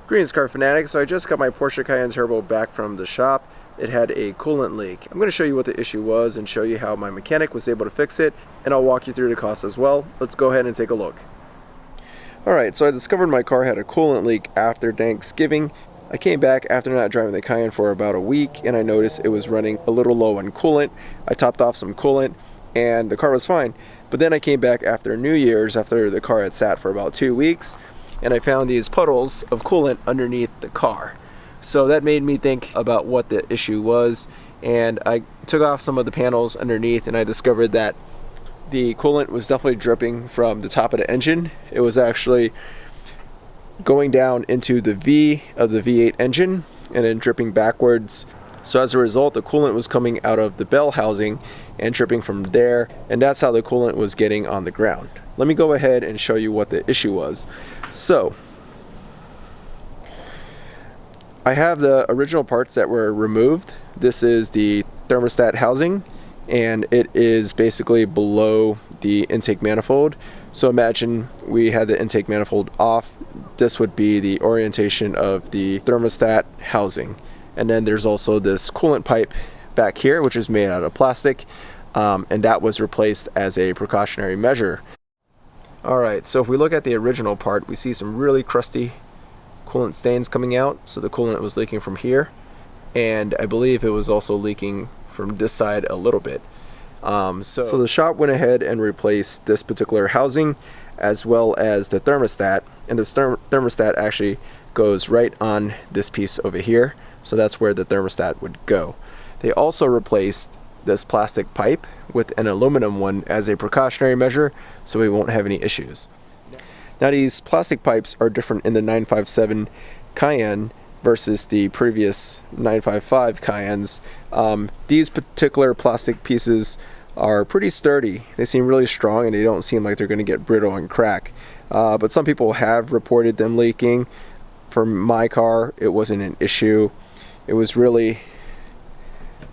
Greetings, car fanatic. So I just got my Porsche Cayenne Turbo back from the shop. It had a coolant leak. I'm going to show you what the issue was and show you how my mechanic was able to fix it, and I'll walk you through the cost as well. Let's go ahead and take a look. Alright, so I discovered my car had a coolant leak after Thanksgiving. I came back after not driving the Cayenne for about a week, and I noticed it was running a little low on coolant. I topped off some coolant and the car was fine. But then I came back after New Year's, after the car had sat for about 2 weeks, and I found these puddles of coolant underneath the car. So that made me think about what the issue was, and I took off some of the panels underneath, and I discovered that the coolant was definitely dripping from the top of the engine. It was actually going down into the V of the V8 engine and then dripping backwards. So as a result, the coolant was coming out of the bell housing and dripping from there, and that's how the coolant was getting on the ground. Let me go ahead and show you what the issue was. So I have the original parts that were removed. This is the thermostat housing, and it is basically below the intake manifold. So imagine we had the intake manifold off. This would be the orientation of the thermostat housing. And then there's also this coolant pipe back here, which is made out of plastic, and that was replaced as a precautionary measure. Alright, so if we look at the original part, we see some really crusty coolant stains coming out. So the coolant was leaking from here, and I believe it was also leaking from this side a little bit. So the shop went ahead and replaced this particular housing as well as the thermostat, and the thermostat actually goes right on this piece over here, so that's where the thermostat would go. They also replaced this plastic pipe with an aluminum one as a precautionary measure, so we won't have any issues. Now these plastic pipes are different in the 957 Cayenne versus the previous 955 Cayennes. These particular plastic pieces are pretty sturdy. They seem really strong, and they don't seem like they're going to get brittle and crack. But some people have reported them leaking. For my car, it wasn't an issue. It was really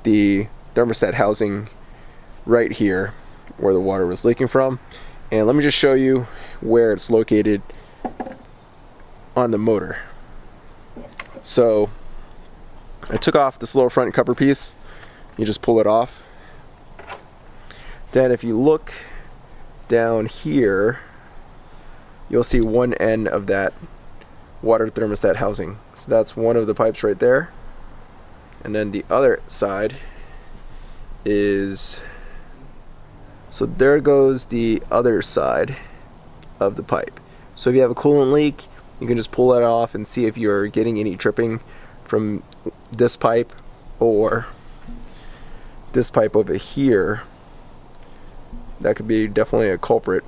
the thermostat housing right here where the water was leaking from. And let me just show you where it's located on the motor. So I took off this little front cover piece. You just pull it off. Then if you look down here, you'll see one end of that water thermostat housing. So that's one of the pipes right there. And then the other side is, so there goes the other side of the pipe. So if you have a coolant leak, you can just pull that off and see if you're getting any dripping from this pipe or this pipe over here. That could be definitely a culprit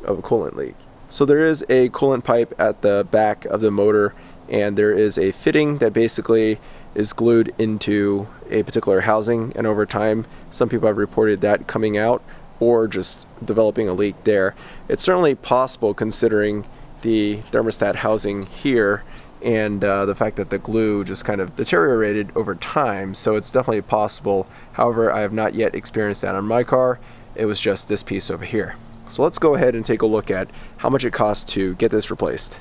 of a coolant leak. So there is a coolant pipe at the back of the motor, and there is a fitting that basically is glued into a particular housing, and over time some people have reported that coming out or just developing a leak there. It's certainly possible, considering the thermostat housing here and the fact that the glue just kind of deteriorated over time, so it's definitely possible. However, I have not yet experienced that on my car. It was just this piece over here. So let's go ahead and take a look at how much it costs to get this replaced.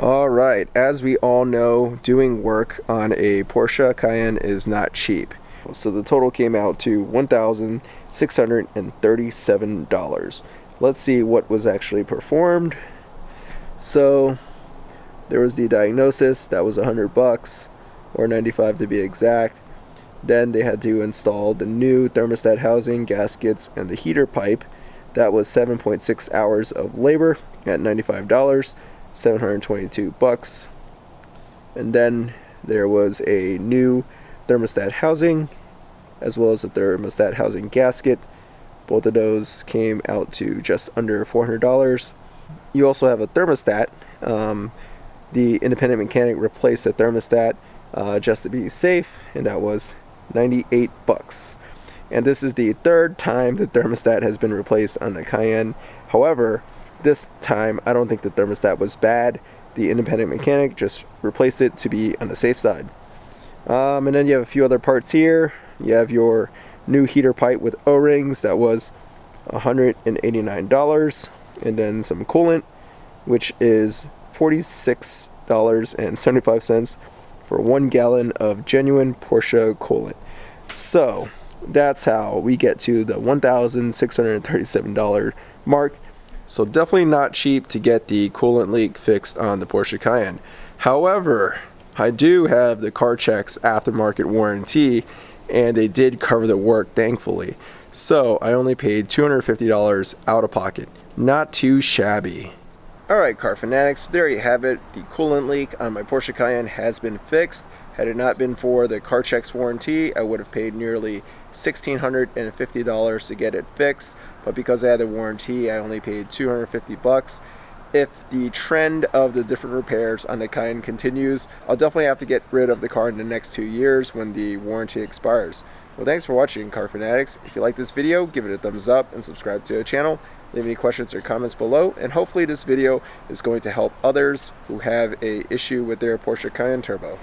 Alright, as we all know, doing work on a Porsche Cayenne is not cheap. So the total came out to $1,637. Let's see what was actually performed. So there was the diagnosis, that was $100, or $95 to be exact. Then they had to install the new thermostat housing, gaskets, and the heater pipe. That was 7.6 hours of labor at $95, $722. And then there was a new thermostat housing as well as a thermostat housing gasket. Both of those came out to just under $400. You also have a thermostat. The independent mechanic replaced the thermostat just to be safe, and that was $98. And this is the third time the thermostat has been replaced on the Cayenne. However, this time I don't think the thermostat was bad. The independent mechanic just replaced it to be on the safe side. And then you have a few other parts here. You have your new heater pipe with O-rings, that was $189, and then some coolant, which is $46.75 for 1 gallon of genuine Porsche coolant. So that's how we get to the $1,637 mark. So definitely not cheap to get the coolant leak fixed on the Porsche Cayenne. However, I do have the CarCheck's aftermarket warranty, and they did cover the work, thankfully. So I only paid $250 out of pocket. Not too shabby. Alright, car fanatics, there you have it. The coolant leak on my Porsche Cayenne has been fixed. Had it not been for the CarCheck's warranty, I would have paid nearly $1,650 to get it fixed. But because I had the warranty, I only paid $250. If the trend of the different repairs on the Cayenne continues, I'll definitely have to get rid of the car in the next 2 years when the warranty expires. Well, thanks for watching, car fanatics. If you like this video, give it a thumbs up and subscribe to the channel. Leave any questions or comments below, and hopefully this video is going to help others who have an issue with their Porsche Cayenne Turbo.